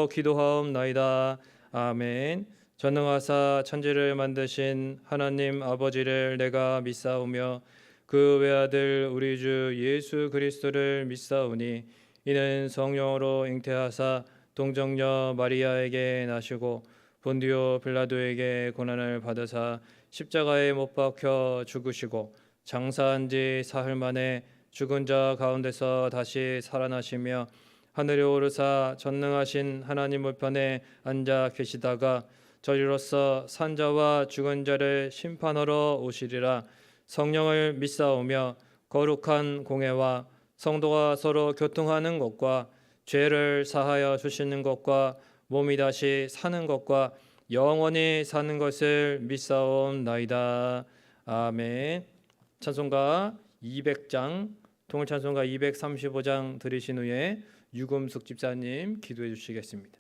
기도하옵나이다. 아멘. 전능하사 천지를 만드신 하나님 아버지를 내가 믿사오며 그 외아들 우리 주 예수 그리스도를 믿사오니 이는 성령으로 잉태하사 동정녀 마리아에게 나시고 본디오 빌라도에게 고난을 받으사 십자가에 못 박혀 죽으시고 장사한 지 사흘 만에 죽은 자 가운데서 다시 살아나시며 하늘에 오르사 전능하신 하나님 우편에 앉아 계시다가 저리로서 산자와 죽은 자를 심판하러 오시리라. 성령을 믿사오며 거룩한 공회와 성도가 서로 교통하는 것과 죄를 사하여 주시는 것과 몸이 다시 사는 것과 영원히 사는 것을 믿사옵나이다. 아멘. 찬송가 200장, 통일찬송가 235장 들으신 후에 유금숙 집사님 기도해 주시겠습니다.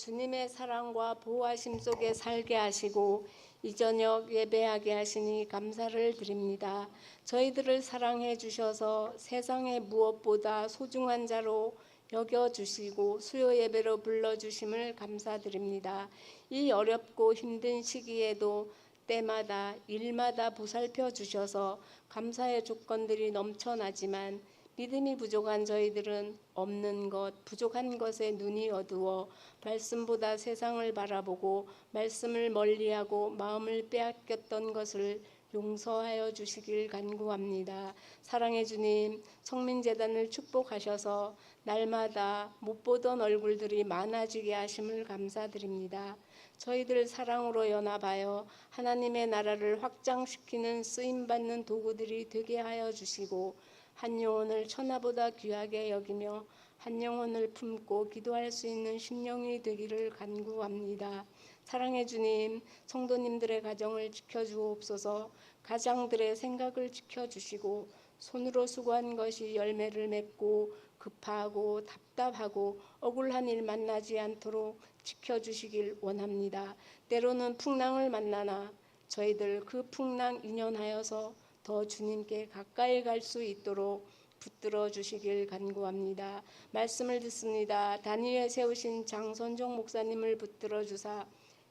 주님의 사랑과 보호하심 속에 살게 하시고 이 저녁 예배하게 하시니 감사를 드립니다. 저희들을 사랑해 주셔서 세상의 무엇보다 소중한 자로 여겨주시고 수요 예배로 불러주심을 감사드립니다. 이 어렵고 힘든 시기에도 때마다 일마다 보살펴 주셔서 감사의 조건들이 넘쳐나지만 믿음이 부족한 저희들은 없는 것, 부족한 것에 눈이 어두워 말씀보다 세상을 바라보고 말씀을 멀리하고 마음을 빼앗겼던 것을 용서하여 주시길 간구합니다. 사랑의 주님, 성민재단을 축복하셔서 날마다 못 보던 얼굴들이 많아지게 하심을 감사드립니다. 저희들 사랑으로 연합하여 하나님의 나라를 확장시키는 쓰임받는 도구들이 되게 하여 주시고 한 영혼을 천하보다 귀하게 여기며 한 영혼을 품고 기도할 수 있는 심령이 되기를 간구합니다. 사랑해 주님, 성도님들의 가정을 지켜주옵소서. 가장들의 생각을 지켜주시고 손으로 수고한 것이 열매를 맺고 급하고 답답하고 억울한 일 만나지 않도록 지켜주시길 원합니다. 때로는 풍랑을 만나나 저희들 그 풍랑 인연하여서 더 주님께 가까이 갈 수 있도록 붙들어 주시길 간구합니다. 말씀을 듣습니다. 다니엘에 세우신 장선종 목사님을 붙들어 주사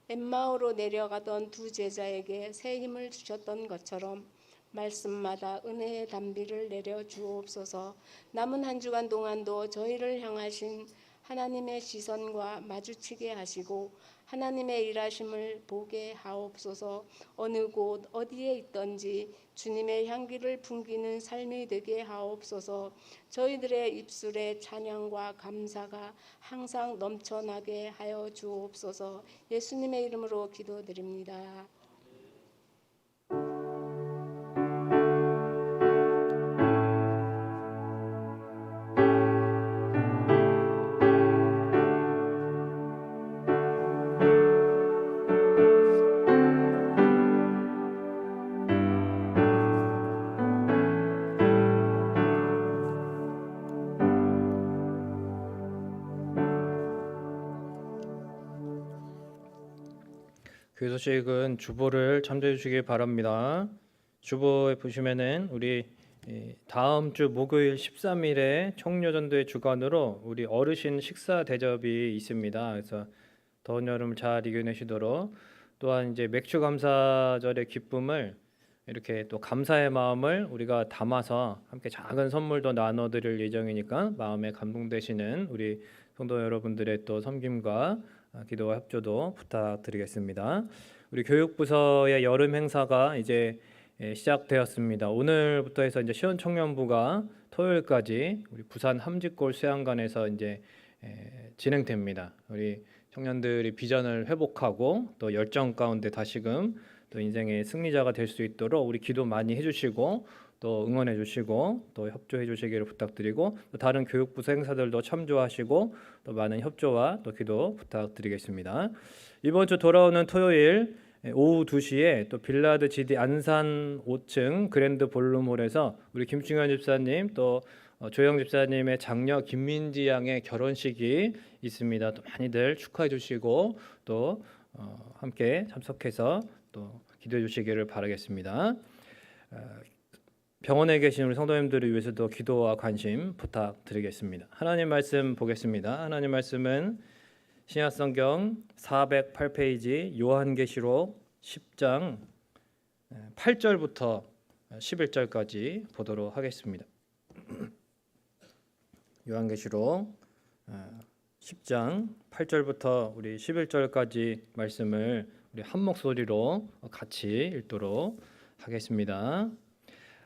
엠마오로 내려가던 두 제자에게 새 힘을 주셨던 것처럼 말씀마다 은혜의 단비를 내려 주옵소서. 남은 한 주간 동안도 저희를 향하신 하나님의 시선과 마주치게 하시고 하나님의 일하심을 보게 하옵소서. 어느 곳 어디에 있든지 주님의 향기를 풍기는 삶이 되게 하옵소서. 저희들의 입술에 찬양과 감사가 항상 넘쳐나게 하여 주옵소서. 예수님의 이름으로 기도드립니다. 그 소식은 주보를 참조해 주시기 바랍니다. 주보에 보시면은 우리 다음 주 목요일 13일에 청년전도회 주관으로 우리 어르신 식사 대접이 있습니다. 그래서 더운 여름을 잘 이겨내시도록, 또한 이제 맥주 감사절의 기쁨을 이렇게 또 감사의 마음을 우리가 담아서 함께 작은 선물도 나눠드릴 예정이니까 마음에 감동되시는 우리 성도 여러분들의 또 섬김과 기도와 협조도 부탁드리겠습니다. 우리 교육부서의 여름 행사가 이제 시작되었습니다. 오늘부터 해서 이제 시원청년부가 토요일까지 우리 부산 함지골 수양관에서 이제 진행됩니다. 우리 청년들이 비전을 회복하고 또 열정 가운데 다시금 또 인생의 승리자가 될 수 있도록 우리 기도 많이 해주시고 또 응원해 주시고 또 협조해 주시기를 부탁드리고, 또 다른 교육부서 행사들도 참조하시고 또 많은 협조와 또 기도 부탁드리겠습니다. 이번 주 돌아오는 토요일 오후 2시에 또 빌라드 GD 안산 5층 그랜드 볼룸홀에서 우리 김충현 집사님 또 조영 집사님의 장녀 김민지 양의 결혼식이 있습니다. 또 많이들 축하해 주시고 또 함께 참석해서 또 기도해 주시기를 바라겠습니다. 병원에 계신 우리 성도님들을 위해서도 기도와 관심 부탁드리겠습니다. 하나님 말씀 보겠습니다. 하나님 말씀은 신약성경 408페이지 요한계시록 10장 8절부터 11절까지 보도록 하겠습니다. 요한계시록 10장 8절부터 우리 11절까지 말씀을 우리 한 목소리로 같이 읽도록 하겠습니다.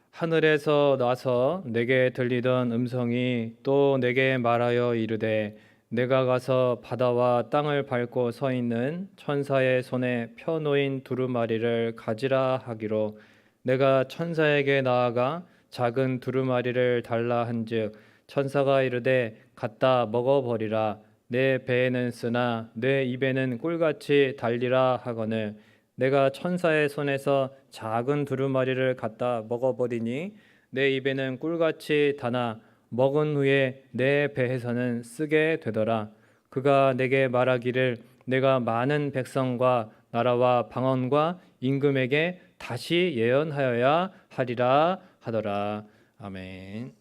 하늘에서 나서 내게 들리던 음성이 또 내게 말하여 이르되, 내가 가서 바다와 땅을 밟고 서 있는 천사의 손에 펴놓인 두루마리를 가지라 하기로, 내가 천사에게 나아가 작은 두루마리를 달라 한즉 천사가 이르되 갖다 먹어버리라. 내 배에는 쓰나 내 입에는 꿀같이 달리라 하거늘, 내가 천사의 손에서 작은 두루마리를 갖다 먹어버리니 내 입에는 꿀같이 다나 먹은 후에 내 배에서는 쓰게 되더라. 그가 내게 말하기를, 내가 많은 백성과 나라와 방언과 임금에게 다시 예언하여야 하리라 하더라. 아멘.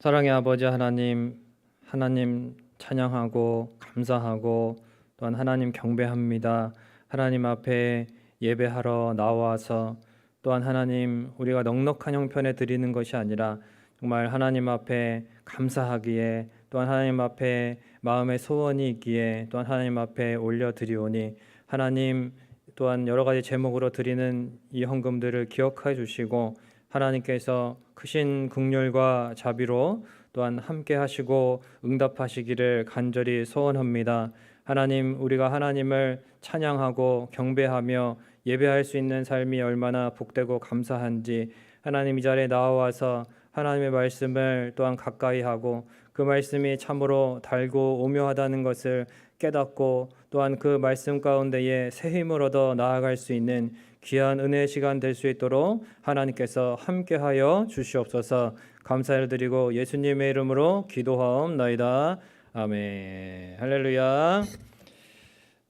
사랑의 아버지 하나님, 하나님 찬양하고 감사하고 또한 하나님 경배합니다. 하나님 앞에 예배하러 나와서 또한 하나님 우리가 넉넉한 형편에 드리는 것이 아니라 정말 하나님 앞에 감사하기에 또한 하나님 앞에 마음의 소원이 있기에 또한 하나님 앞에 올려드리오니 하나님 또한 여러 가지 제목으로 드리는 이 헌금들을 기억해 주시고 하나님께서 크신 긍휼과 자비로 또한 함께 하시고 응답하시기를 간절히 소원합니다. 하나님 우리가 하나님을 찬양하고 경배하며 예배할 수 있는 삶이 얼마나 복되고 감사한지 하나님 이 자리에 나와서 하나님의 말씀을 또한 가까이 하고 그 말씀이 참으로 달고 오묘하다는 것을 깨닫고 또한 그 말씀 가운데에 새 힘을 얻어 나아갈 수 있는 귀한 은혜의 시간 될 수 있도록 하나님께서 함께하여 주시옵소서. 감사를 드리고 예수님의 이름으로 기도하옵나이다. 아멘. 할렐루야.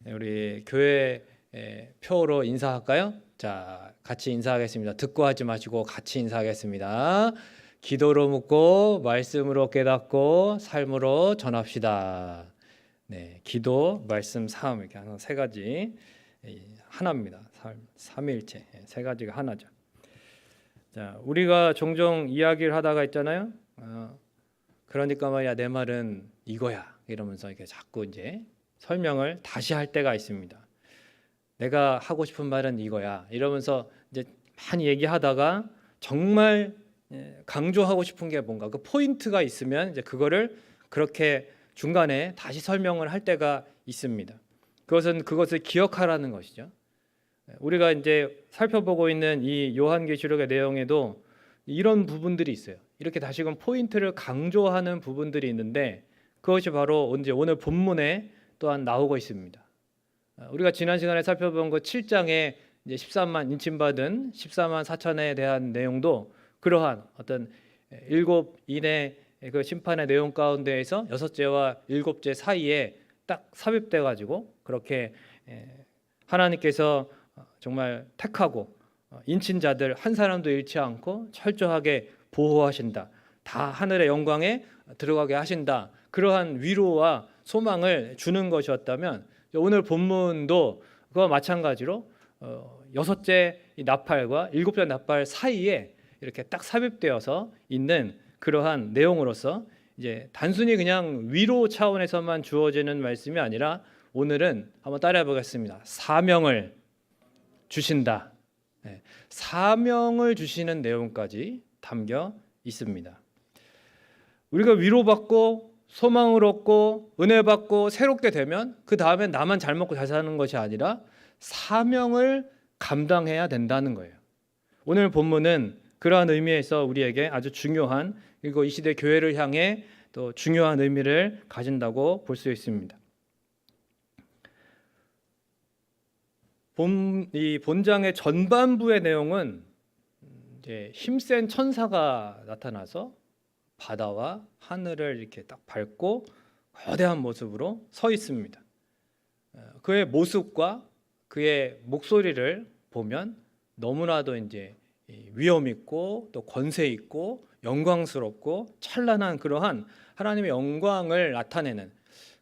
우리 교회 표로 인사할까요? 자, 같이 인사하겠습니다. 듣고 하지 마시고 같이 인사하겠습니다. 기도로 묻고 말씀으로 깨닫고 삶으로 전합시다. 네, 기도, 말씀, 삶 이렇게 항상 세 가지 하나입니다. 삼일체 세 가지가 하나죠. 자, 우리가 종종 이야기를 하다가 있잖아요. 그러니까 말이야 내 말은 이거야 이러면서 이렇게 자꾸 이제 설명을 다시 할 때가 있습니다. 내가 하고 싶은 말은 이거야 이러면서 이제 많이 얘기하다가 정말 강조하고 싶은 게 뭔가 그 포인트가 있으면 이제 그거를 그렇게 중간에 다시 설명을 할 때가 있습니다. 그것을 기억하라는 것이죠. 우리가 이제 살펴보고 있는 이 요한계시록의 내용에도 이런 부분들이 있어요. 이렇게 다시금 포인트를 강조하는 부분들이 있는데 그것이 바로 이제 오늘 본문에 또한 나오고 있습니다. 우리가 지난 시간에 살펴본 그 7장에 이제 13만 인침받은 14만 4천에 대한 내용도 그러한 어떤 7인의 그 심판의 내용 가운데에서 6제와 7제 사이에 딱 삽입돼 가지고 그렇게 하나님께서 정말 택하고 인친자들 한 사람도 잃지 않고 철저하게 보호하신다. 다 하늘의 영광에 들어가게 하신다. 그러한 위로와 소망을 주는 것이었다면 오늘 본문도 그와 마찬가지로 6째 나팔과 7째 나팔 사이에 이렇게 딱 삽입되어서 있는 그러한 내용으로서 이제 단순히 그냥 위로 차원에서만 주어지는 말씀이 아니라 오늘은 한번 따라해 보겠습니다. 사명을 주신다. 사명을 주시는 내용까지 담겨 있습니다. 우리가 위로받고 소망을 얻고 은혜 받고 새롭게 되면 그 다음에 나만 잘 먹고 잘 사는 것이 아니라 사명을 감당해야 된다는 거예요. 오늘 본문은 그러한 의미에서 우리에게 아주 중요한 그리고 이 시대 교회를 향해 또 중요한 의미를 가진다고 볼 수 있습니다. 이 본장의 전반부의 내용은 이제 힘센 천사가 나타나서 바다와 하늘을 이렇게 딱 밟고 거대한 모습으로 서 있습니다. 그의 모습과 그의 목소리를 보면 너무나도 이제 위엄 있고 또 권세 있고 영광스럽고 찬란한 그러한 하나님의 영광을 나타내는,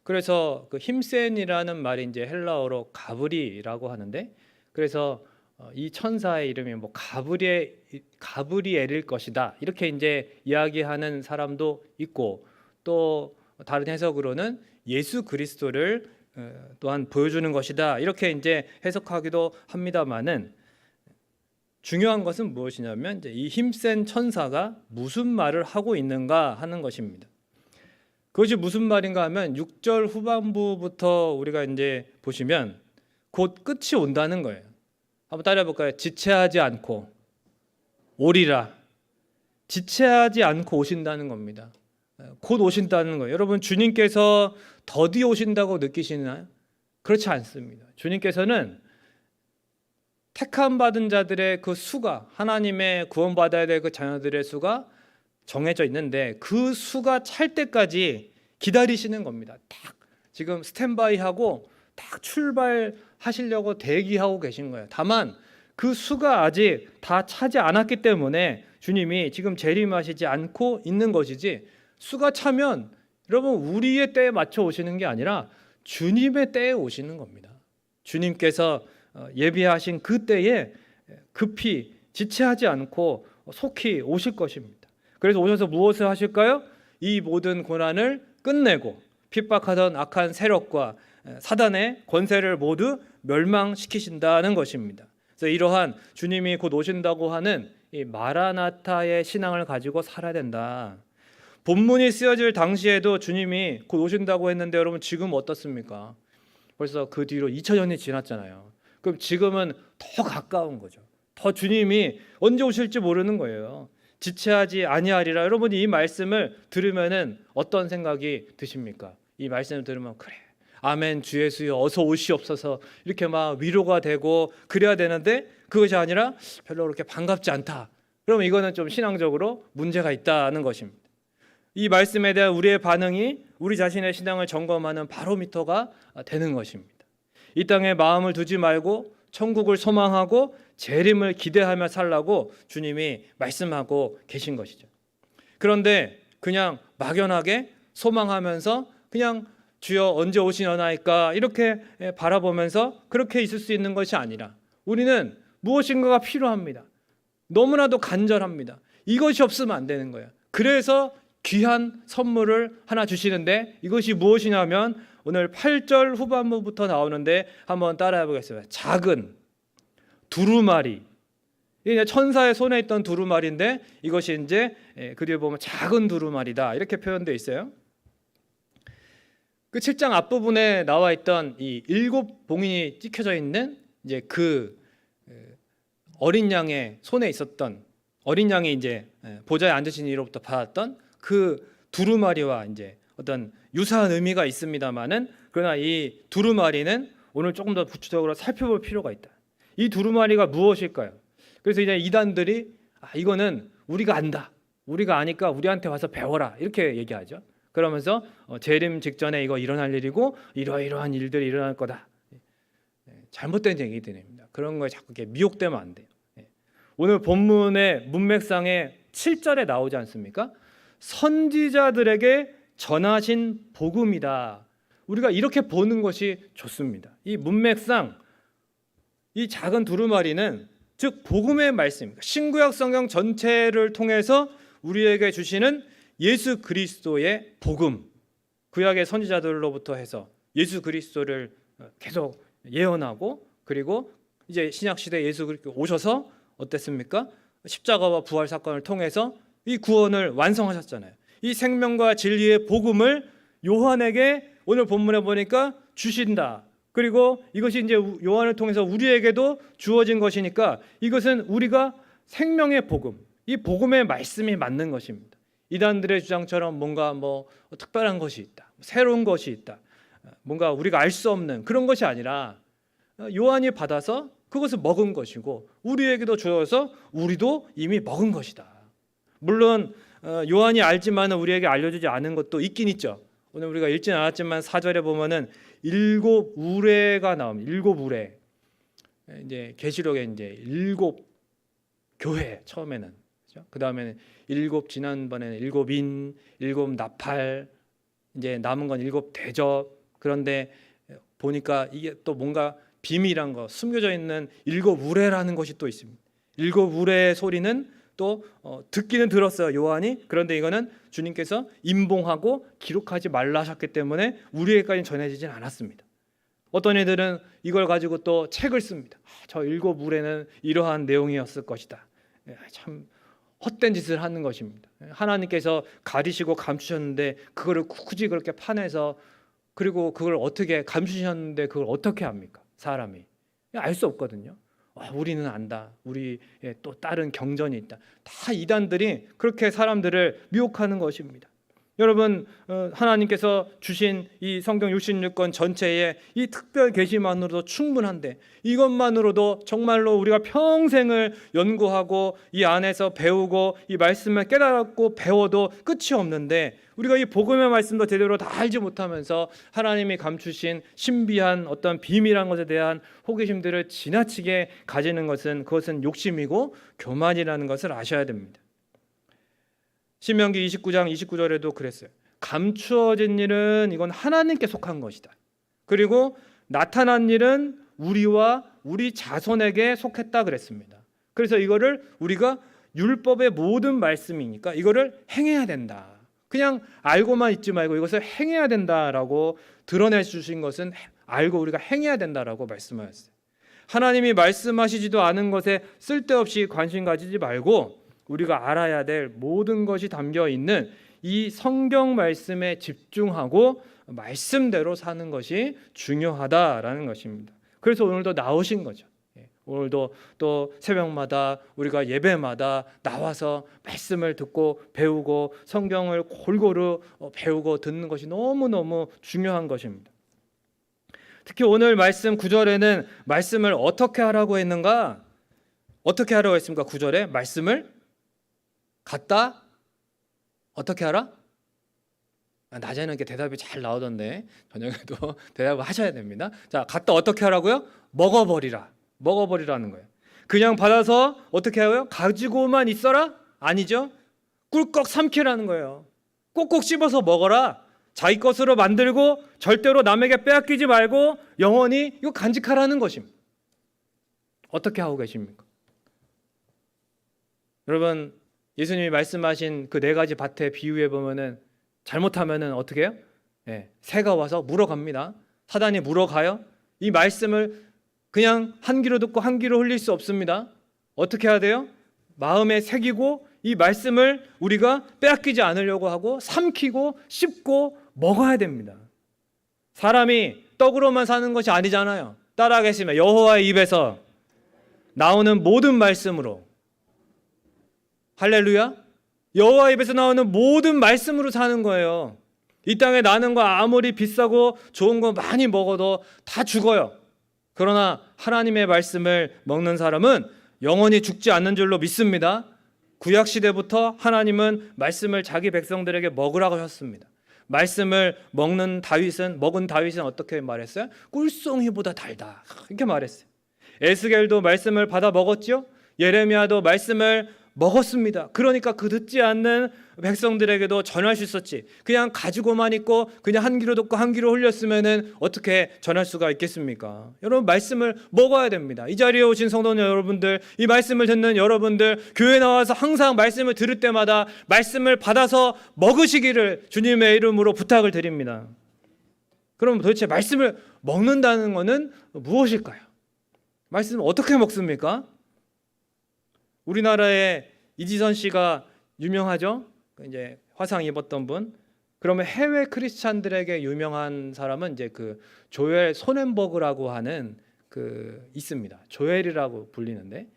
그래서 그 힘센이라는 말이 이제 헬라어로 가브리라고 하는데, 그래서 이 천사의 이름이 뭐 가브리엘일 것이다 이렇게 이제 이야기하는 사람도 있고, 또 다른 해석으로는 예수 그리스도를 또한 보여주는 것이다 이렇게 이제 해석하기도 합니다만은, 중요한 것은 무엇이냐면 이제 이 힘센 천사가 무슨 말을 하고 있는가 하는 것입니다. 그것이 무슨 말인가 하면 6절 후반부부터 우리가 이제 보시면 곧 끝이 온다는 거예요. 한번 따라해 볼까요? 지체하지 않고 오리라. 지체하지 않고 오신다는 겁니다. 곧 오신다는 거예요. 여러분, 주님께서 더디 오신다고 느끼시나요? 그렇지 않습니다. 주님께서는 택함 받은 자들의 그 수가, 하나님의 구원받아야 될 그 자녀들의 수가 정해져 있는데 그 수가 찰 때까지 기다리시는 겁니다. 딱 지금 스탠바이하고 딱 출발하시려고 대기하고 계신 거예요. 다만 그 수가 아직 다 차지 않았기 때문에 주님이 지금 재림하시지 않고 있는 것이지, 수가 차면 여러분 우리의 때에 맞춰 오시는 게 아니라 주님의 때에 오시는 겁니다. 주님께서 예비하신 그 때에 급히 지체하지 않고 속히 오실 것입니다. 그래서 오셔서 무엇을 하실까요? 이 모든 고난을 끝내고 핍박하던 악한 세력과 사단의 권세를 모두 멸망시키신다는 것입니다. 그래서 이러한 주님이 곧 오신다고 하는 이 마라나타의 신앙을 가지고 살아야 된다. 본문이 쓰여질 당시에도 주님이 곧 오신다고 했는데 여러분 지금 어떻습니까? 벌써 그 뒤로 2000년이 지났잖아요. 그럼 지금은 더 가까운 거죠. 더 주님이 언제 오실지 모르는 거예요. 지체하지 아니하리라. 여러분이 이 말씀을 들으면은 어떤 생각이 드십니까? 이 말씀을 들으면 그래, 아멘, 주 예수여 어서 오시옵소서 이렇게 막 위로가 되고 그래야 되는데 그것이 아니라 별로 그렇게 반갑지 않다. 그러면 이거는 좀 신앙적으로 문제가 있다는 것입니다. 이 말씀에 대한 우리의 반응이 우리 자신의 신앙을 점검하는 바로미터가 되는 것입니다. 이 땅에 마음을 두지 말고 천국을 소망하고 재림을 기대하며 살라고 주님이 말씀하고 계신 것이죠. 그런데 그냥 막연하게 소망하면서 그냥 주여 언제 오시려나이까 이렇게 바라보면서 그렇게 있을 수 있는 것이 아니라 우리는 무엇인가가 필요합니다. 너무나도 간절합니다. 이것이 없으면 안 되는 거예요. 그래서 귀한 선물을 하나 주시는데 이것이 무엇이냐면 오늘 8절 후반부부터 나오는데 한번 따라해 보겠습니다. 작은 두루마리. 이게 천사의 손에 있던 두루마리인데 이것이 이제 그 뒤에 보면 작은 두루마리다 이렇게 표현되어 있어요. 그 7장 앞부분에 나와 있던 이 7봉인이 찍혀져 있는 이제 그 어린 양의 손에 있었던 어린 양이 이제 보좌에 앉으신 이로부터 받았던 그 두루마리와 이제 어떤 유사한 의미가 있습니다만은 그러나 이 두루마리는 오늘 조금 더 구체적으로 살펴볼 필요가 있다. 이 두루마리가 무엇일까요? 그래서 이제 이단들이 이거는 우리가 안다. 우리가 아니까 우리한테 와서 배워라. 이렇게 얘기하죠. 그러면서 재림 직전에 이거 일어날 일이고 이러이러한 일들이 일어날 거다. 잘못된 얘기들입니다. 그런 거에 자꾸 이렇게 미혹되면 안 돼요. 오늘 본문의 문맥상에 7절에 나오지 않습니까? 선지자들에게 전하신 복음이다. 우리가 이렇게 보는 것이 좋습니다. 이 문맥상 이 작은 두루마리는 즉 복음의 말씀입니다. 신구약 성경 전체를 통해서 우리에게 주시는 예수 그리스도의 복음, 구약의 선지자들로부터 해서 예수 그리스도를 계속 예언하고 그리고 이제 신약 시대 예수 그리스도 오셔서 어땠습니까? 십자가와 부활 사건을 통해서 이 구원을 완성하셨잖아요. 이 생명과 진리의 복음을 요한에게 오늘 본문에 보니까 주신다. 그리고 이것이 이제 요한을 통해서 우리에게도 주어진 것이니까 이것은 우리가 생명의 복음, 이 복음의 말씀이 맞는 것입니다. 이단들의 주장처럼 뭔가 특별한 것이 있다, 새로운 것이 있다, 뭔가 우리가 알 수 없는 그런 것이 아니라 요한이 받아서 그것을 먹은 것이고 우리에게도 주어서 우리도 이미 먹은 것이다. 물론 요한이 알지만 우리에게 알려주지 않은 것도 있긴 있죠. 오늘 우리가 읽진 않았지만 4절에 보면은 7 우레가 나옵니다. 7 우레. 이제 계시록에 이제 7 교회 처음에는 그렇죠? 그 다음에는 7 지난번에는 7 인, 7 나팔, 이제 남은 건 7 대접. 그런데 보니까 이게 또 뭔가 비밀한 거 숨겨져 있는 7 우레라는 것이 또 있습니다. 7 우레의 소리는 또 듣기는 들었어요 요한이. 그런데 이거는 주님께서 임봉하고 기록하지 말라 하셨기 때문에 우리에게까지 전해지진 않았습니다. 어떤 이들은 이걸 가지고 또 책을 씁니다. 저 7 우레는 이러한 내용이었을 것이다. 참 헛된 짓을 하는 것입니다. 하나님께서 가리시고 감추셨는데 그거를 굳이 그렇게 파내서 그리고 그걸 어떻게 감추셨는데 그걸 어떻게 합니까? 사람이 알 수 없거든요. 우리는 안다. 우리의 또 다른 경전이 있다. 다 이단들이 그렇게 사람들을 미혹하는 것입니다. 여러분 하나님께서 주신 이 성경 66권 전체에 이 특별 계시만으로도 충분한데 이것만으로도 정말로 우리가 평생을 연구하고 이 안에서 배우고 이 말씀을 깨달았고 배워도 끝이 없는데 우리가 이 복음의 말씀도 제대로 다 알지 못하면서 하나님이 감추신 신비한 어떤 비밀한 것에 대한 호기심들을 지나치게 가지는 것은 그것은 욕심이고 교만이라는 것을 아셔야 됩니다. 신명기 29장 29절에도 그랬어요. 감추어진 일은 이건 하나님께 속한 것이다. 그리고 나타난 일은 우리와 우리 자손에게 속했다 그랬습니다. 그래서 이거를 우리가 율법의 모든 말씀이니까 이거를 행해야 된다. 그냥 알고만 있지 말고 이것을 행해야 된다라고 드러내 주신 것은 알고 우리가 행해야 된다라고 말씀하셨어요. 하나님이 말씀하시지도 않은 것에 쓸데없이 관심 가지지 말고 우리가 알아야 될 모든 것이 담겨 있는 이 성경 말씀에 집중하고 말씀대로 사는 것이 중요하다라는 것입니다. 그래서 오늘도 나오신 거죠. 오늘도 또 새벽마다 우리가 예배마다 나와서 말씀을 듣고 배우고 성경을 골고루 배우고 듣는 것이 너무너무 중요한 것입니다. 특히 오늘 말씀 9절에는 말씀을 어떻게 하라고 했는가? 어떻게 하라고 했습니까? 9절에 말씀을 갖다 어떻게 하라? 낮에는 이렇게 대답이 잘 나오던데 저녁에도 대답을 하셔야 됩니다. 자, 갖다 어떻게 하라고요? 먹어버리라는 거예요. 그냥 받아서 어떻게 하고요? 가지고만 있어라? 아니죠. 꿀꺽 삼키라는 거예요. 꼭꼭 씹어서 먹어라. 자기 것으로 만들고 절대로 남에게 빼앗기지 말고 영원히 이거 간직하라는 것입니다. 어떻게 하고 계십니까? 여러분, 예수님이 말씀하신 그 네 가지 밭의 비유에 보면은 잘못하면은 어떻게 해요? 새가 와서 물어갑니다. 사단이 물어가요. 이 말씀을 그냥 한 귀로 듣고 한 귀로 흘릴 수 없습니다. 어떻게 해야 돼요? 마음에 새기고 이 말씀을 우리가 빼앗기지 않으려고 하고 삼키고 씹고 먹어야 됩니다. 사람이 떡으로만 사는 것이 아니잖아요. 따라하겠습니다. 여호와의 입에서 나오는 모든 말씀으로, 할렐루야, 여호와의 입에서 나오는 모든 말씀으로 사는 거예요. 이 땅에 나는 거 아무리 비싸고 좋은 거 많이 먹어도 다 죽어요. 그러나 하나님의 말씀을 먹는 사람은 영원히 죽지 않는 줄로 믿습니다. 구약시대부터 하나님은 말씀을 자기 백성들에게 먹으라고 하셨습니다. 말씀을 먹은 다윗은 어떻게 말했어요? 꿀송이보다 달다, 이렇게 말했어요. 에스겔도 말씀을 받아 먹었죠. 예레미야도 말씀을 먹었습니다. 그러니까 그 듣지 않는 백성들에게도 전할 수 있었지. 그냥 가지고만 있고 그냥 한 귀로 듣고 한 귀로 흘렸으면은 어떻게 전할 수가 있겠습니까? 여러분, 말씀을 먹어야 됩니다. 이 자리에 오신 성도 여러분들, 이 말씀을 듣는 여러분들, 교회 나와서 항상 말씀을 들을 때마다 말씀을 받아서 먹으시기를 주님의 이름으로 부탁을 드립니다. 그럼 도대체 말씀을 먹는다는 것은 무엇일까요? 말씀을 어떻게 먹습니까? 우리나라에 이지선 씨가 유명하죠. 이제 화상 입었던 분. 그러면 해외 크리스찬들에게 유명한 사람은 이제 그 조엘 소넨버그라고 하는 그 있습니다. 조엘이라고 불리는데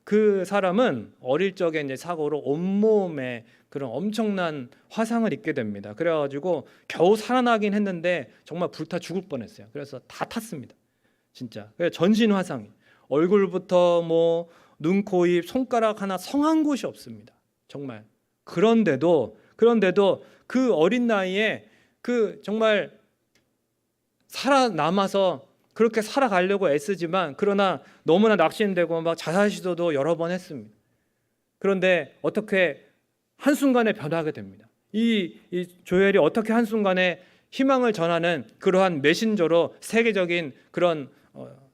그 사람은 어릴 적에 이제 사고로 온몸에 그런 엄청난 화상을 입게 됩니다. 그래가지고 겨우 살아나긴 했는데 정말 불타 죽을 뻔했어요. 그래서 다 탔습니다. 진짜. 전신 화상이 얼굴부터 뭐 눈, 코, 입, 손가락 하나 성한 곳이 없습니다. 정말. 그런데도 그 어린 나이에 그 정말 살아남아서 그렇게 살아가려고 애쓰지만 그러나 너무나 낙심되고 막 자살 시도도 여러 번 했습니다. 그런데 어떻게 한순간에 변하게 됩니다. 이 조엘이 어떻게 한순간에 희망을 전하는 그러한 메신저로 세계적인 그런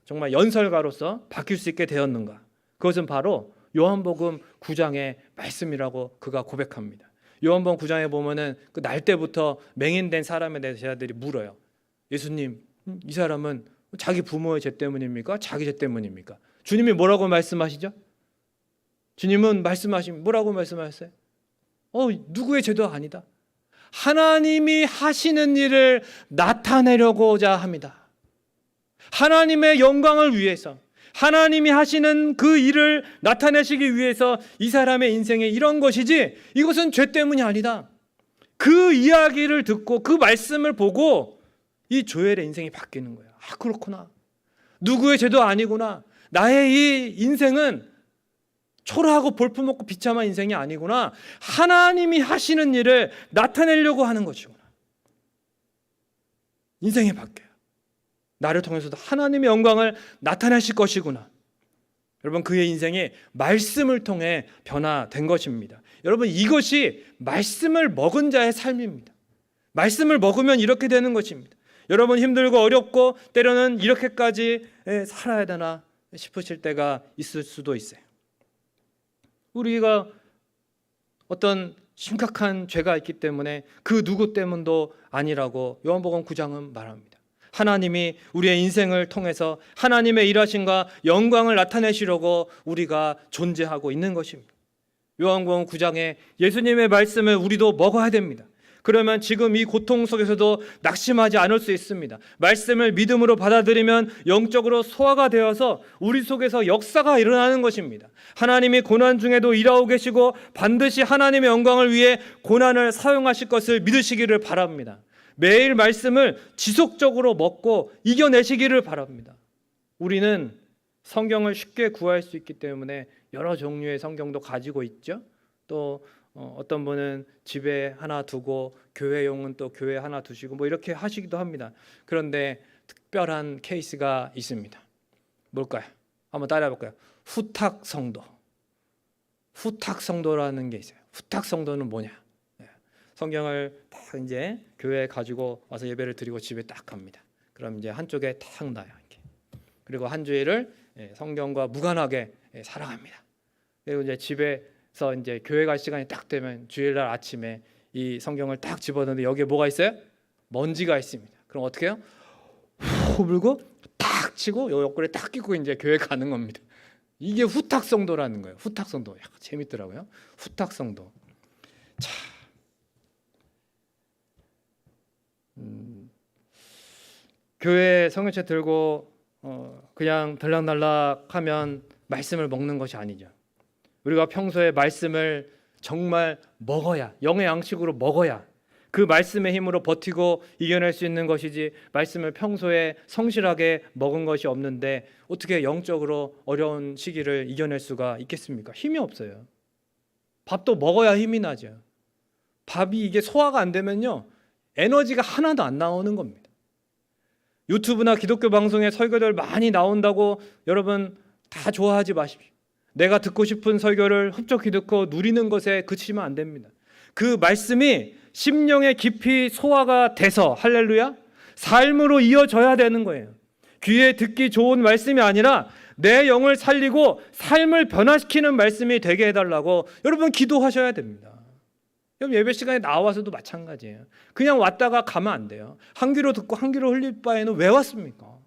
정말 연설가로서 바뀔 수 있게 되었는가? 그것은 바로 요한복음 9장의 말씀이라고 그가 고백합니다. 요한복음 9장에 보면은 그 날 때부터 맹인된 사람에 대해서 제자들이 물어요. 예수님, 이 사람은 자기 부모의 죄 때문입니까? 자기 죄 때문입니까? 주님이 뭐라고 말씀하시죠? 주님은 뭐라고 말씀하셨어요? 누구의 죄도 아니다. 하나님이 하시는 일을 나타내려고자 합니다. 하나님의 영광을 위해서, 하나님이 하시는 그 일을 나타내시기 위해서 이 사람의 인생에 이런 것이지 이것은 죄 때문이 아니다. 그 이야기를 듣고 그 말씀을 보고 이 조엘의 인생이 바뀌는 거예요. 아, 그렇구나. 누구의 죄도 아니구나. 나의 이 인생은 초라하고 볼품없고 비참한 인생이 아니구나. 하나님이 하시는 일을 나타내려고 하는 것이구나. 인생이 바뀌어요. 나를 통해서도 하나님의 영광을 나타내실 것이구나. 여러분, 그의 인생이 말씀을 통해 변화된 것입니다. 여러분, 이것이 말씀을 먹은 자의 삶입니다. 말씀을 먹으면 이렇게 되는 것입니다. 여러분, 힘들고 어렵고 때로는 이렇게까지 살아야 되나 싶으실 때가 있을 수도 있어요. 우리가 어떤 심각한 죄가 있기 때문에 그 누구 때문도 아니라고 요한복음 9장은 말합니다. 하나님이 우리의 인생을 통해서 하나님의 일하심과 영광을 나타내시려고 우리가 존재하고 있는 것입니다. 요한복음 9장에 예수님의 말씀을 우리도 먹어야 됩니다. 그러면 지금 이 고통 속에서도 낙심하지 않을 수 있습니다. 말씀을 믿음으로 받아들이면 영적으로 소화가 되어서 우리 속에서 역사가 일어나는 것입니다. 하나님이 고난 중에도 일하고 계시고 반드시 하나님의 영광을 위해 고난을 사용하실 것을 믿으시기를 바랍니다. 매일 말씀을 지속적으로 먹고 이겨내시기를 바랍니다. 우리는 성경을 쉽게 구할 수 있기 때문에 여러 종류의 성경도 가지고 있죠. 또 어떤 분은 집에 하나 두고 교회용은 또 교회에 하나 두시고 뭐 이렇게 하시기도 합니다. 그런데 특별한 케이스가 있습니다. 뭘까요? 한번 따라해 볼까요? 후탁 성도. 후탁 성도라는 게 있어요. 후탁 성도는 뭐냐? 성경을 딱 이제 교회에 가지고 와서 예배를 드리고 집에 딱 갑니다. 그럼 이제 한쪽에 탁 놔요. 이렇게. 그리고 한 주일을 성경과 무관하게 살아갑니다. 그리고 이제 집에서 이제 교회 갈 시간이 딱 되면 주일날 아침에 이 성경을 딱 집어넣는데 여기에 뭐가 있어요? 먼지가 있습니다. 그럼 어떻게 해요? 후 불고 탁 치고 요 옆구리에 딱 끼고 이제 교회 가는 겁니다. 이게 후탁성도라는 거예요. 후탁성도. 야, 재밌더라고요. 후탁성도. 자, 교회 성경책 들고 그냥 들락날락하면 말씀을 먹는 것이 아니죠. 우리가 평소에 말씀을 정말 먹어야, 영의 양식으로 먹어야 그 말씀의 힘으로 버티고 이겨낼 수 있는 것이지, 말씀을 평소에 성실하게 먹은 것이 없는데 어떻게 영적으로 어려운 시기를 이겨낼 수가 있겠습니까? 힘이 없어요. 밥도 먹어야 힘이 나죠. 밥이 이게 소화가 안 되면요, 에너지가 하나도 안 나오는 겁니다. 유튜브나 기독교 방송에 설교들 많이 나온다고 여러분 다 좋아하지 마십시오. 내가 듣고 싶은 설교를 흡족히 듣고 누리는 것에 그치면 안 됩니다. 그 말씀이 심령에 깊이 소화가 돼서, 할렐루야, 삶으로 이어져야 되는 거예요. 귀에 듣기 좋은 말씀이 아니라 내 영을 살리고 삶을 변화시키는 말씀이 되게 해달라고 여러분 기도하셔야 됩니다. 여러분 예배 시간에 나와서도 마찬가지예요. 그냥 왔다가 가면 안 돼요. 한 귀로 듣고 한 귀로 흘릴 바에는 왜 왔습니까?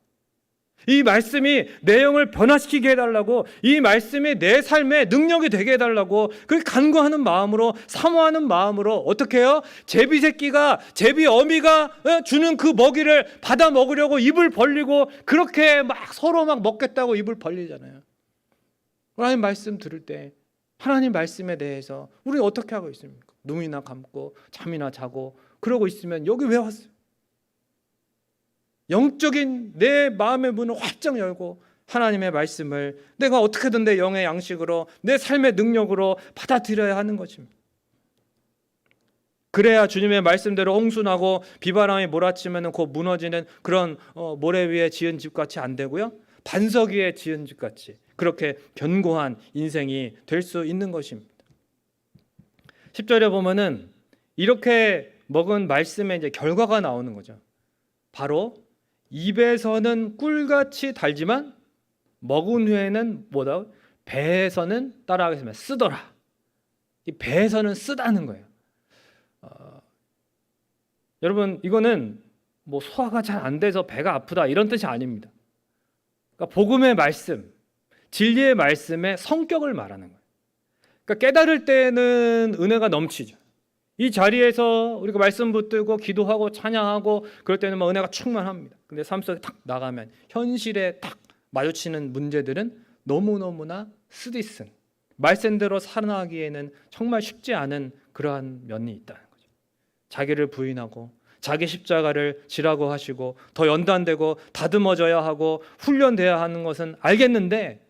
이 말씀이 내 영을 변화시키게 해달라고, 이 말씀이 내 삶에 능력이 되게 해달라고, 그 간구하는 마음으로, 사모하는 마음으로 어떻게 해요? 제비 새끼가, 제비 어미가 주는 그 먹이를 받아 먹으려고 입을 벌리고 그렇게 막 서로 막 먹겠다고 입을 벌리잖아요. 하나님 말씀 들을 때 하나님 말씀에 대해서 우리 어떻게 하고 있습니까? 눈이나 감고 잠이나 자고 그러고 있으면 여기 왜 왔어요? 영적인 내 마음의 문을 활짝 열고 하나님의 말씀을 내가 어떻게든 내 영의 양식으로, 내 삶의 능력으로 받아들여야 하는 것입니다. 그래야 주님의 말씀대로 홍수나고 비바람이 몰아치면 곧 무너지는 그런 모래 위에 지은 집같이 안 되고요, 반석 위에 지은 집같이 그렇게 견고한 인생이 될 수 있는 것입니다. 10절에 보면은 이렇게 먹은 말씀의 이제 결과가 나오는 거죠. 바로 입에서는 꿀같이 달지만 먹은 후에는 뭐다? 배에서는, 따라하겠습니다, 쓰더라. 이 배에서는 쓰다는 거예요. 여러분 이거는 뭐 소화가 잘 안 돼서 배가 아프다 이런 뜻이 아닙니다. 그러니까 복음의 말씀, 진리의 말씀의 성격을 말하는 거예요. 그러니까 깨달을 때는 은혜가 넘치죠. 이 자리에서 우리가 말씀 붙들고 기도하고 찬양하고 그럴 때는 막 은혜가 충만합니다. 근데 삶 속에 탁 나가면 현실에 딱 마주치는 문제들은 너무너무나 쓰디쓴, 말씀대로 살아가기에는 정말 쉽지 않은 그러한 면이 있다는 거죠. 자기를 부인하고 자기 십자가를 지라고 하시고 더 연단되고 다듬어져야 하고 훈련돼야 하는 것은 알겠는데,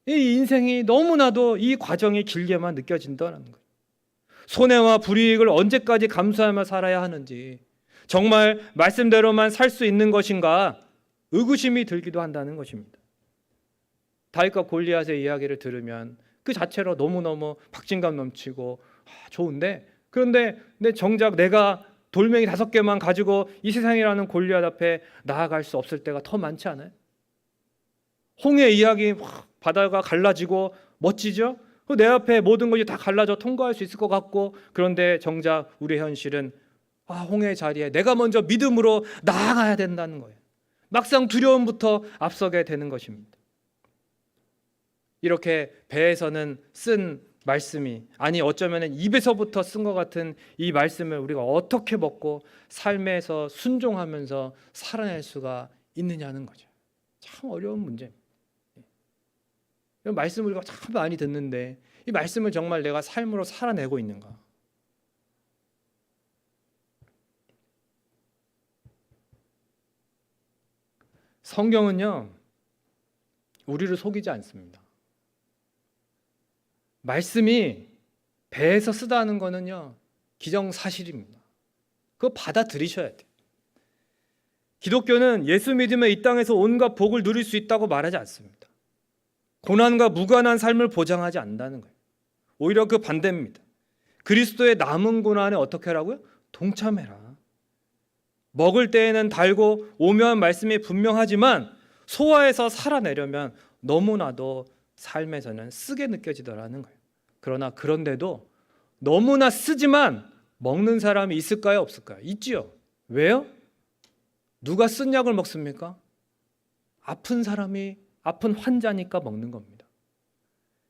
이 인생이 너무나도 이 과정이 길게만 느껴진다는 거예요. 손해와 불이익을 언제까지 감수하며 살아야 하는지, 정말 말씀대로만 살 수 있는 것인가 의구심이 들기도 한다는 것입니다. 다윗과 골리앗의 이야기를 들으면 그 자체로 너무너무 박진감 넘치고 좋은데, 그런데 정작 내가 돌멩이 5개만 가지고 이 세상이라는 골리앗 앞에 나아갈 수 없을 때가 더 많지 않아요? 홍해 이야기, 바다가 갈라지고 멋지죠? 내 앞에 모든 것이 다 갈라져 통과할 수 있을 것 같고, 그런데 정작 우리의 현실은 홍해의 자리에 내가 먼저 믿음으로 나아가야 된다는 거예요. 막상 두려움부터 앞서게 되는 것입니다. 이렇게 배에서는 쓴 말씀이, 아니 어쩌면 입에서부터 쓴 것 같은 이 말씀을 우리가 어떻게 먹고 삶에서 순종하면서 살아낼 수가 있느냐는 거죠. 참 어려운 문제입니다. 이런 말씀을 우리가 참 많이 듣는데 이 말씀을 정말 내가 삶으로 살아내고 있는가? 성경은요, 우리를 속이지 않습니다. 말씀이 배에서 쓰다는 거는요, 기정사실입니다. 그거 받아들이셔야 돼요. 기독교는 예수 믿으면 이 땅에서 온갖 복을 누릴 수 있다고 말하지 않습니다. 고난과 무관한 삶을 보장하지 않는다는 거예요. 오히려 그 반대입니다. 그리스도의 남은 고난에 어떻게 하라고요? 동참해라. 먹을 때에는 달고 오묘한 말씀이 분명하지만 소화해서 살아내려면 너무나도 삶에서는 쓰게 느껴지더라는 거예요. 그러나 그런데도 너무나 쓰지만 먹는 사람이 있을까요? 없을까요? 있지요. 왜요? 누가 쓴 약을 먹습니까? 아픈 사람이, 아픈 환자니까 먹는 겁니다.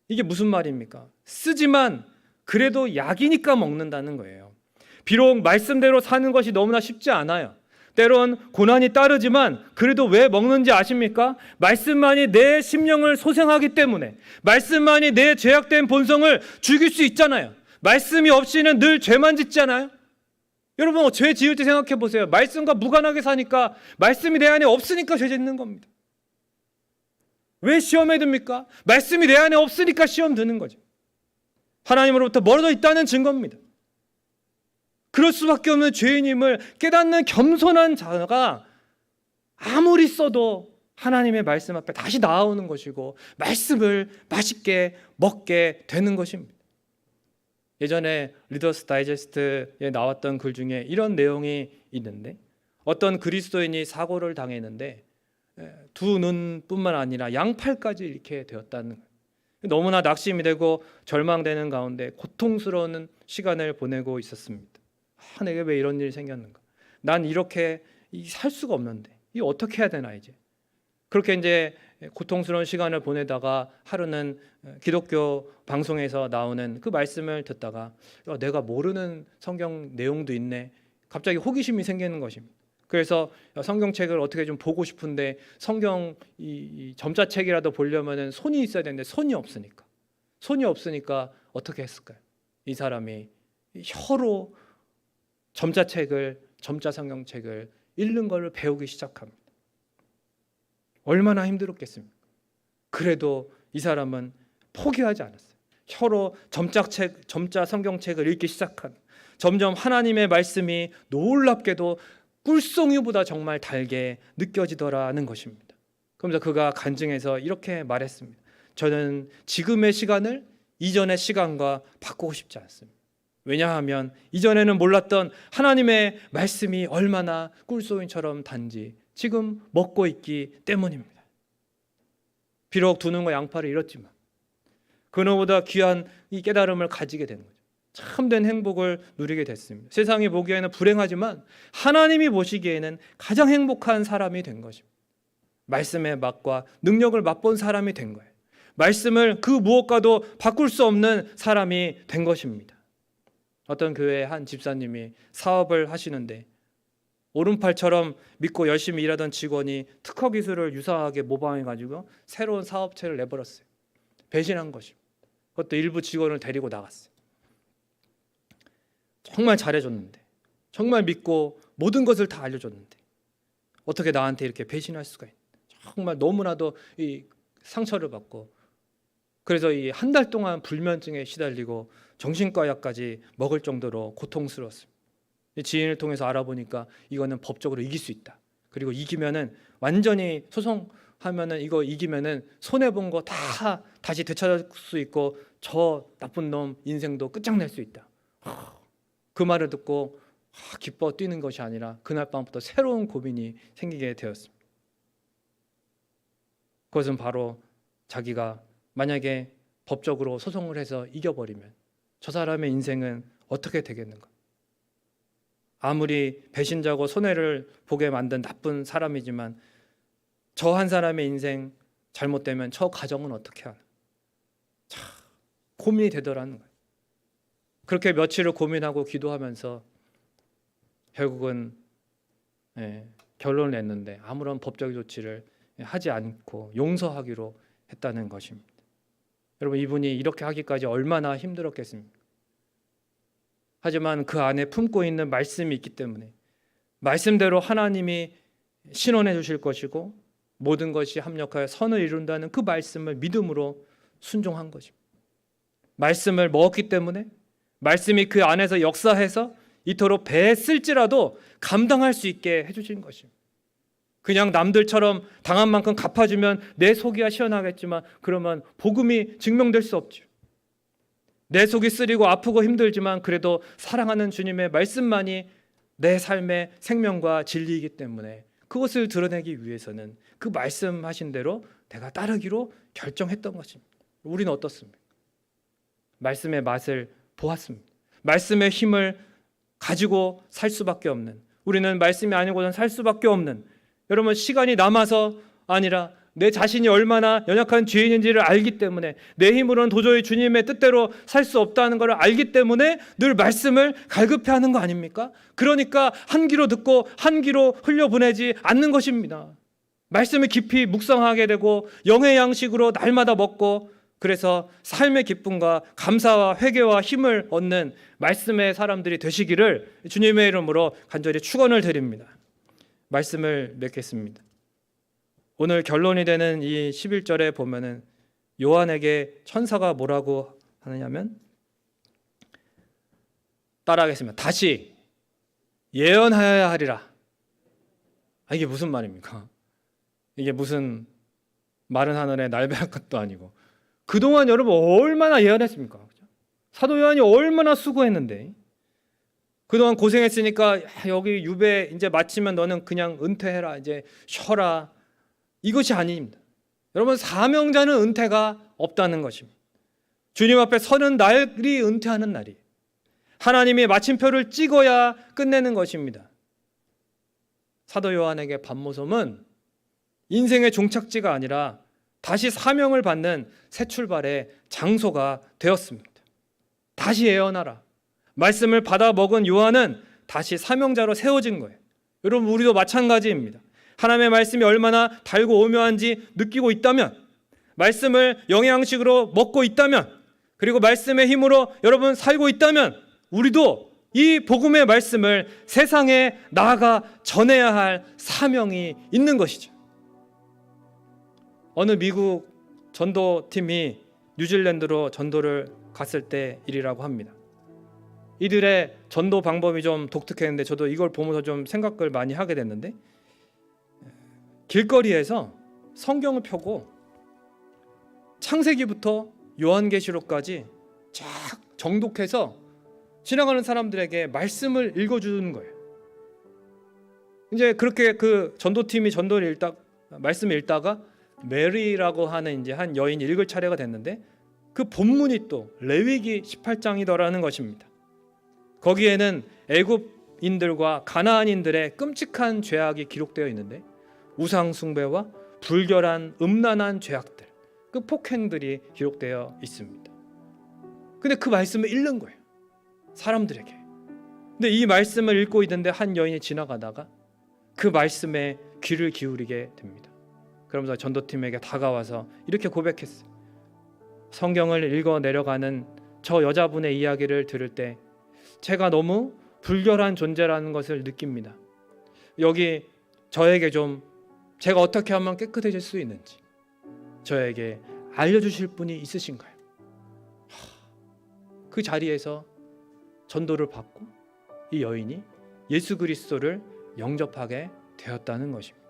이게 무슨 말입니까? 쓰지만 그래도 약이니까 먹는다는 거예요. 비록 말씀대로 사는 것이 너무나 쉽지 않아요. 때론 고난이 따르지만 그래도 왜 먹는지 아십니까? 말씀만이 내 심령을 소생하기 때문에, 말씀만이 내 죄악된 본성을 죽일 수 있잖아요. 말씀이 없이는 늘 죄만 짓잖아요. 여러분, 죄 지을 때 생각해 보세요. 말씀과 무관하게 사니까, 말씀이 내 안에 없으니까 죄 짓는 겁니다. 왜 시험에 듭니까? 말씀이 내 안에 없으니까 시험 드는 거죠. 하나님으로부터 멀어져 있다는 증거입니다. 그럴 수밖에 없는 죄인임을 깨닫는 겸손한 자가 아무리 써도 하나님의 말씀 앞에 다시 나아오는 것이고 말씀을 맛있게 먹게 되는 것입니다. 예전에 리더스 다이제스트에 나왔던 글 중에 이런 내용이 있는데, 어떤 그리스도인이 사고를 당했는데 두 눈뿐만 아니라 양팔까지 이렇게 되었다는 거예요. 너무나 낙심이 되고 절망되는 가운데 고통스러운 시간을 보내고 있었습니다. 내게 왜 이런 일이 생겼는가? 난 이렇게 살 수가 없는데 이 어떻게 해야 되나 이제. 그렇게 이제 고통스러운 시간을 보내다가 하루는 기독교 방송에서 나오는 그 말씀을 듣다가 내가 모르는 성경 내용도 있네. 갑자기 호기심이 생기는 것입니다. 그래서 성경책을 어떻게 좀 보고 싶은데 성경 이 점자책이라도 보려면은 손이 있어야 되는데 손이 없으니까 어떻게 했을까요? 이 사람이 혀로 점자 성경책을 읽는 것을 배우기 시작합니다. 얼마나 힘들었겠습니까? 그래도 이 사람은 포기하지 않았어요. 혀로 점자 성경책을 읽기 시작한, 점점 하나님의 말씀이 놀랍게도 꿀송이보다 정말 달게 느껴지더라는 것입니다. 그러면서 그가 간증해서 이렇게 말했습니다. 저는 지금의 시간을 이전의 시간과 바꾸고 싶지 않습니다. 왜냐하면 이전에는 몰랐던 하나님의 말씀이 얼마나 꿀송이처럼 단지 지금 먹고 있기 때문입니다. 비록 두 눈과 양팔을 잃었지만 그노보다 귀한 이 깨달음을 가지게 되는 거죠. 참된 행복을 누리게 됐습니다. 세상이 보기에는 불행하지만 하나님이 보시기에는 가장 행복한 사람이 된 것입니다. 말씀의 맛과 능력을 맛본 사람이 된 거예요. 말씀을 그 무엇과도 바꿀 수 없는 사람이 된 것입니다. 어떤 교회의 한 집사님이 사업을 하시는데 오른팔처럼 믿고 열심히 일하던 직원이 특허 기술을 유사하게 모방해가지고 새로운 사업체를 내버렸어요. 배신한 것입니다. 그것도 일부 직원을 데리고 나갔어요. 정말 잘해줬는데, 정말 믿고 모든 것을 다 알려줬는데 어떻게 나한테 이렇게 배신할 수가 있나. 정말 너무나도 이 상처를 받고, 그래서 이 한 달 동안 불면증에 시달리고 정신과 약까지 먹을 정도로 고통스러웠습니다. 지인을 통해서 알아보니까 이거는 법적으로 이길 수 있다. 그리고 이기면은 완전히 소송하면은 이거 이기면은 손해 본 거 다 다시 되찾을 수 있고 저 나쁜 놈 인생도 끝장낼 수 있다. 그 말을 듣고 기뻐 뛰는 것이 아니라 그날 밤부터 새로운 고민이 생기게 되었습니다. 그것은 바로 자기가 만약에 법적으로 소송을 해서 이겨버리면 저 사람의 인생은 어떻게 되겠는가? 아무리 배신자고 손해를 보게 만든 나쁜 사람이지만 저 한 사람의 인생 잘못되면 저 가정은 어떻게 하나? 참 고민이 되더라는 거예요. 그렇게 며칠을 고민하고 기도하면서 결국은 결론을 냈는데 아무런 법적 조치를 하지 않고 용서하기로 했다는 것입니다. 여러분, 이분이 이렇게 하기까지 얼마나 힘들었겠습니까? 하지만 그 안에 품고 있는 말씀이 있기 때문에 말씀대로 하나님이 신원해 주실 것이고 모든 것이 합력하여 선을 이룬다는 그 말씀을 믿음으로 순종한 것입니다. 말씀을 먹었기 때문에 말씀이 그 안에서 역사해서 이토록 배에 쓸지라도 감당할 수 있게 해주신 것입니다. 그냥 남들처럼 당한 만큼 갚아주면 내 속이야 시원하겠지만 그러면 복음이 증명될 수 없죠. 내 속이 쓰리고 아프고 힘들지만 그래도 사랑하는 주님의 말씀만이 내 삶의 생명과 진리이기 때문에 그것을 드러내기 위해서는 그 말씀하신 대로 내가 따르기로 결정했던 것입니다. 우리는 어떻습니까? 말씀의 맛을 보았습니다. 말씀의 힘을 가지고 살 수밖에 없는, 우리는 말씀이 아니고는 살 수밖에 없는, 여러분 시간이 남아서 아니라 내 자신이 얼마나 연약한 죄인인지를 알기 때문에 내 힘으로는 도저히 주님의 뜻대로 살 수 없다는 것을 알기 때문에 늘 말씀을 갈급해하는 거 아닙니까? 그러니까 한 귀로 듣고 한 귀로 흘려보내지 않는 것입니다. 말씀을 깊이 묵상하게 되고 영의 양식으로 날마다 먹고 그래서 삶의 기쁨과 감사와 회개와 힘을 얻는 말씀의 사람들이 되시기를 주님의 이름으로 간절히 축원을 드립니다. 말씀을 맺겠습니다. 오늘 결론이 되는 이 11절에 보면은 요한에게 천사가 뭐라고 하느냐면 따라하겠습니다. 다시 예언하여야 하리라. 이게 무슨 말입니까? 이게 무슨 마른 하늘에 날벼락 것도 아니고 그동안 여러분 얼마나 예언했습니까? 사도 요한이 얼마나 수고했는데 그동안 고생했으니까 여기 유배 이제 마치면 너는 그냥 은퇴해라, 이제 쉬어라, 이것이 아닙니다. 여러분 사명자는 은퇴가 없다는 것입니다. 주님 앞에 서는 날이 은퇴하는 날이에요. 하나님이 마침표를 찍어야 끝내는 것입니다. 사도 요한에게 반모섬은 인생의 종착지가 아니라 다시 사명을 받는 새 출발의 장소가 되었습니다. 다시 예언하라. 말씀을 받아 먹은 요한은 다시 사명자로 세워진 거예요. 여러분 우리도 마찬가지입니다. 하나님의 말씀이 얼마나 달고 오묘한지 느끼고 있다면, 말씀을 영양식으로 먹고 있다면, 그리고 말씀의 힘으로 여러분 살고 있다면 우리도 이 복음의 말씀을 세상에 나아가 전해야 할 사명이 있는 것이죠. 어느 미국 전도팀이 뉴질랜드로 전도를 갔을 때 일이라고 합니다. 이들의 전도 방법이 좀 독특했는데 저도 이걸 보면서 좀 생각을 많이 하게 됐는데, 길거리에서 성경을 펴고 창세기부터 요한계시록까지 쫙 정독해서 지나가는 사람들에게 말씀을 읽어주는 거예요. 이제 그렇게 그 전도팀이 전도를 말씀을 읽다가 메리라고 하는 이제 한 여인이 읽을 차례가 됐는데 그 본문이 또 레위기 18장이더라는 것입니다. 거기에는 애굽인들과 가나안인들의 끔찍한 죄악이 기록되어 있는데 우상 숭배와 불결한 음란한 죄악들, 그 폭행들이 기록되어 있습니다. 근데 그 말씀을 읽는 거예요, 사람들에게. 근데 이 말씀을 읽고 있는데 한 여인이 지나가다가 그 말씀에 귀를 기울이게 됩니다. 그러면서 전도팀에게 다가와서 이렇게 고백했어요. 성경을 읽어 내려가는 저 여자분의 이야기를 들을 때 제가 너무 불결한 존재라는 것을 느낍니다. 여기 저에게 좀 제가 어떻게 하면 깨끗해질 수 있는지 저에게 알려주실 분이 있으신가요? 그 자리에서 전도를 받고 이 여인이 예수 그리스도를 영접하게 되었다는 것입니다.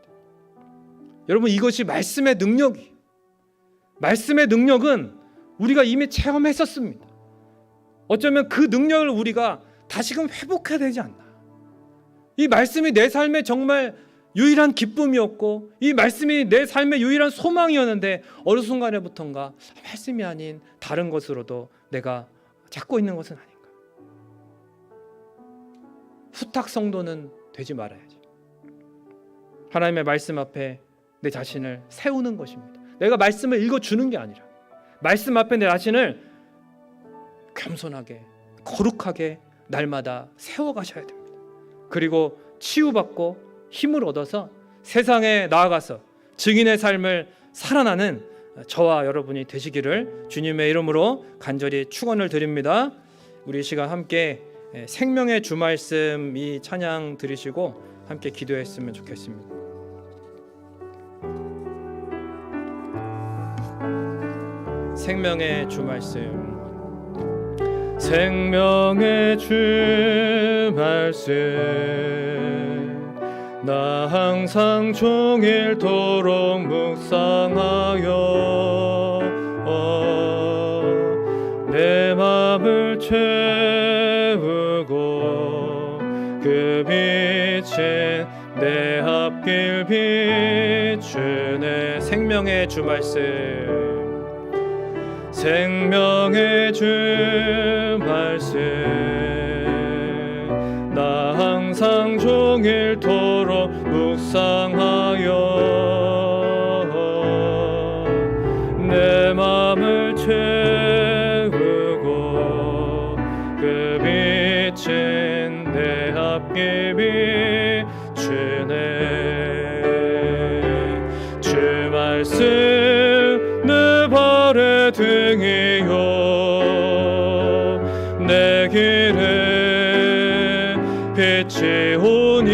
여러분 이것이 말씀의 능력이, 말씀의 능력은 우리가 이미 체험했었습니다. 어쩌면 그 능력을 우리가 다시금 회복해야 되지 않나. 이 말씀이 내 삶에 정말 유일한 기쁨이었고 이 말씀이 내 삶의 유일한 소망이었는데 어느 순간에부턴가 말씀이 아닌 다른 것으로도 내가 찾고 있는 것은 아닌가. 후탁 성도는 되지 말아야지. 하나님의 말씀 앞에 내 자신을 세우는 것입니다. 내가 말씀을 읽어주는 게 아니라 말씀 앞에 내 자신을 겸손하게 거룩하게 날마다 세워가셔야 됩니다. 그리고 치유받고 힘을 얻어서 세상에 나아가서 증인의 삶을 살아나는 저와 여러분이 되시기를 주님의 이름으로 간절히 축원을 드립니다. 우리 이 시간 함께 생명의 주 말씀 이 찬양 들으시고 함께 기도했으면 좋겠습니다. 생명의 주 말씀, 생명의 주 말씀, 나 항상 종일토록 묵상하여 내 맘을 채우고 그 빛은 내 앞길 비추네. 생명의 주 말씀, 생명의 주 말씀, 나 항상 종일토록 묵상하여 내 맘을 채우고 그 빛은 내 앞길 비추네. 주 말씀 내 발의 등이요 내 길에 빛이 오니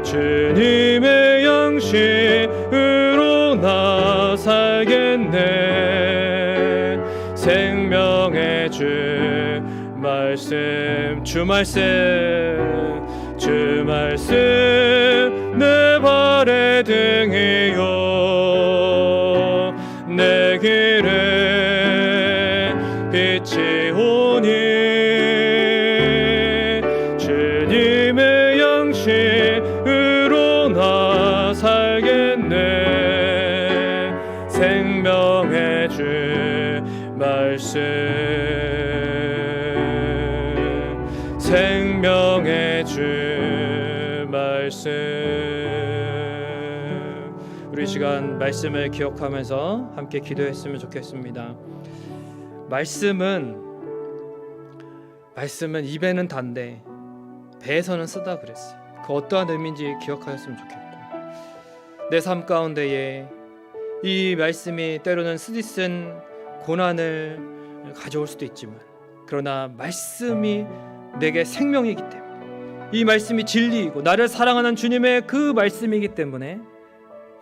주님의 양식으로 나 살겠네. 생명의 주 말씀, 주 말씀, 주 말씀 내 발의 등이요 내 길에 빛이 오니 주님의 양식으로 나 살겠네. 생명의 주 말씀, 생명의 주 말씀. 우리 시간 말씀을 기억하면서 함께 기도했으면 좋겠습니다. 말씀은 입에는 단데 배에서는 쓰다 그랬어요. 그 어떠한 의미인지 기억하셨으면 좋겠고, 내 삶 가운데에 이 말씀이 때로는 쓰디쓴 고난을 가져올 수도 있지만, 그러나 말씀이 내게 생명이기 때문에, 이 말씀이 진리이고 나를 사랑하는 주님의 그 말씀이기 때문에,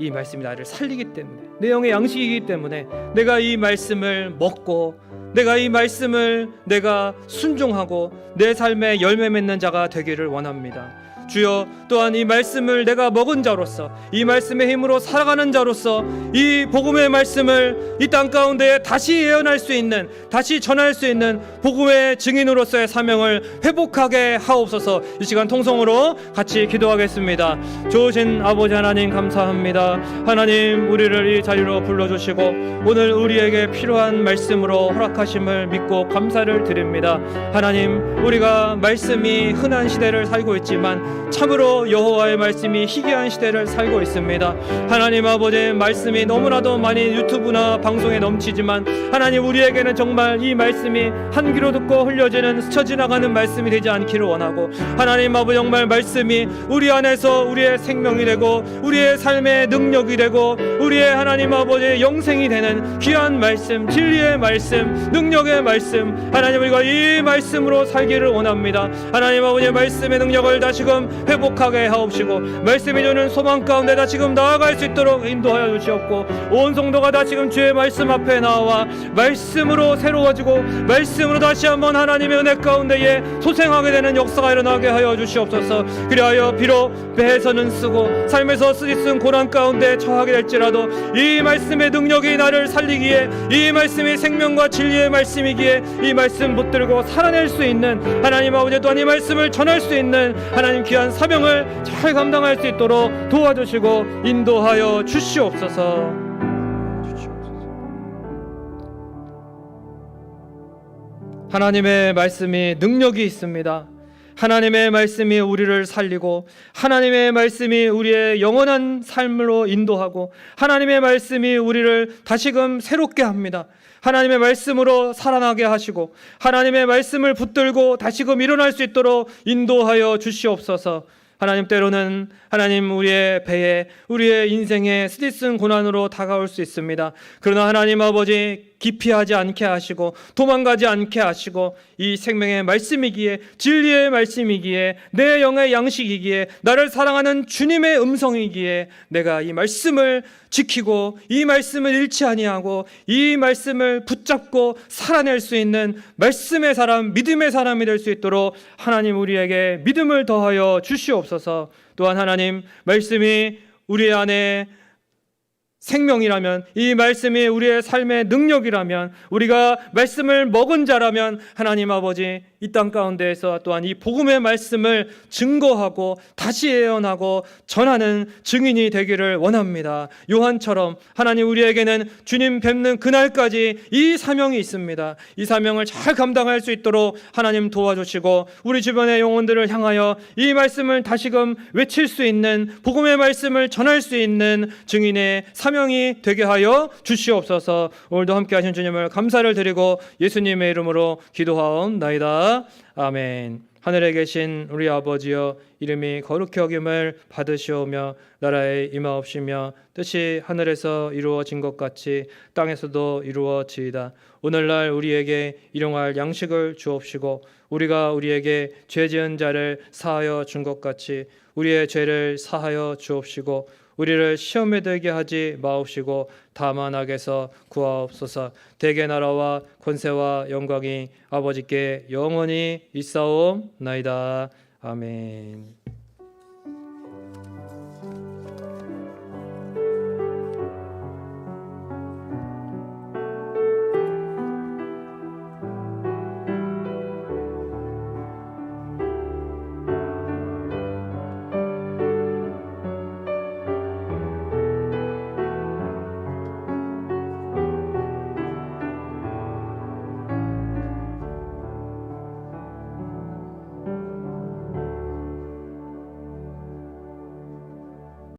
이 말씀이 나를 살리기 때문에, 내 영의 양식이기 때문에 내가 이 말씀을 먹고 내가 이 말씀을 내가 순종하고 내 삶에 열매 맺는 자가 되기를 원합니다. 주여, 또한 이 말씀을 내가 먹은 자로서, 이 말씀의 힘으로 살아가는 자로서 이 복음의 말씀을 이 땅 가운데 다시 예언할 수 있는, 다시 전할 수 있는 복음의 증인으로서의 사명을 회복하게 하옵소서. 이 시간 통성으로 같이 기도하겠습니다. 좋으신 아버지 하나님 감사합니다. 하나님, 우리를 이 자리로 불러주시고 오늘 우리에게 필요한 말씀으로 허락하심을 믿고 감사를 드립니다. 하나님, 우리가 말씀이 흔한 시대를 살고 있지만 참으로 여호와의 말씀이 희귀한 시대를 살고 있습니다. 하나님 아버지, 말씀이 너무나도 많이 유튜브나 방송에 넘치지만 하나님, 우리에게는 정말 이 말씀이 한 귀로 듣고 흘려지는 스쳐 지나가는 말씀이 되지 않기를 원하고, 하나님 아버지, 정말 말씀이 우리 안에서 우리의 생명이 되고 우리의 삶의 능력이 되고 우리의 하나님 아버지 영생이 되는 귀한 말씀, 진리의 말씀, 능력의 말씀, 하나님, 우리가 이 말씀으로 살기를 원합니다. 하나님 아버지, 말씀의 능력을 다시금 회복하게 하옵시고 말씀이 주는 소망 가운데 다시금 나아갈 수 있도록 인도하여 주시옵고, 온 성도가 다시금 주의 말씀 앞에 나와 말씀으로 새로워지고 말씀으로 다시 한번 하나님의 은혜 가운데에 소생하게 되는 역사가 일어나게 하여 주시옵소서. 그리하여 비록 배에서는 쓰고 삶에서 쓰디쓴 고난 가운데 처하게 될지라도 이 말씀의 능력이 나를 살리기에, 이 말씀이 생명과 진리의 말씀이기에 이 말씀 붙들고 살아낼 수 있는, 하나님 아버지, 또한 이 말씀을 전할 수 있는 하나님 귀한 귀한 사명을 잘 감당할 수 있도록 도와주시고 인도하여 주시옵소서. 하나님의 말씀이 능력이 있습니다. 하나님의 말씀이 우리를 살리고 하나님의 말씀이 우리의 영원한 삶으로 인도하고 하나님의 말씀이 우리를 다시금 새롭게 합니다. 하나님의 말씀으로 살아나게 하시고 하나님의 말씀을 붙들고 다시금 일어날 수 있도록 인도하여 주시옵소서. 하나님, 때로는 하나님 우리의 배에 우리의 인생에 스트레스 고난으로 다가올 수 있습니다. 그러나 하나님 아버지 기피하지 않게 하시고 도망가지 않게 하시고 이 생명의 말씀이기에 진리의 말씀이기에 내 영의 양식이기에 나를 사랑하는 주님의 음성이기에 내가 이 말씀을 지키고 이 말씀을 잃지 아니하고 이 말씀을 붙잡고 살아낼 수 있는 말씀의 사람, 믿음의 사람이 될 수 있도록 하나님 우리에게 믿음을 더하여 주시옵소서. 또한 하나님, 말씀이 우리 안에 생명이라면, 이 말씀이 우리의 삶의 능력이라면, 우리가 말씀을 먹은 자라면 하나님 아버지 이 땅 가운데에서 또한 이 복음의 말씀을 증거하고 다시 예언하고 전하는 증인이 되기를 원합니다. 요한처럼 하나님 우리에게는 주님 뵙는 그날까지 이 사명이 있습니다. 이 사명을 잘 감당할 수 있도록 하나님 도와주시고 우리 주변의 영혼들을 향하여 이 말씀을 다시금 외칠 수 있는, 복음의 말씀을 전할 수 있는 증인의 사명이 되게 하여 주시옵소서. 오늘도 함께 하신 주님을 감사를 드리고 예수님의 이름으로 기도하옵나이다. 아멘. 하늘에 계신 우리 아버지여, 이름이 거룩히 여김을 받으시오며 나라에 임하옵시며 뜻이 하늘에서 이루어진 것 같이 땅에서도 이루어지이다. 오늘날 우리에게 일용할 양식을 주옵시고 우리가 우리에게 죄 지은 자를 사하여 준 것 같이 우리의 죄를 사하여 주옵시고 우리를 시험에 들게 하지 마옵시고 다만 악에서 구하옵소서. 대개 나라와 권세와 영광이 아버지께 영원히 있사옵나이다. 아멘.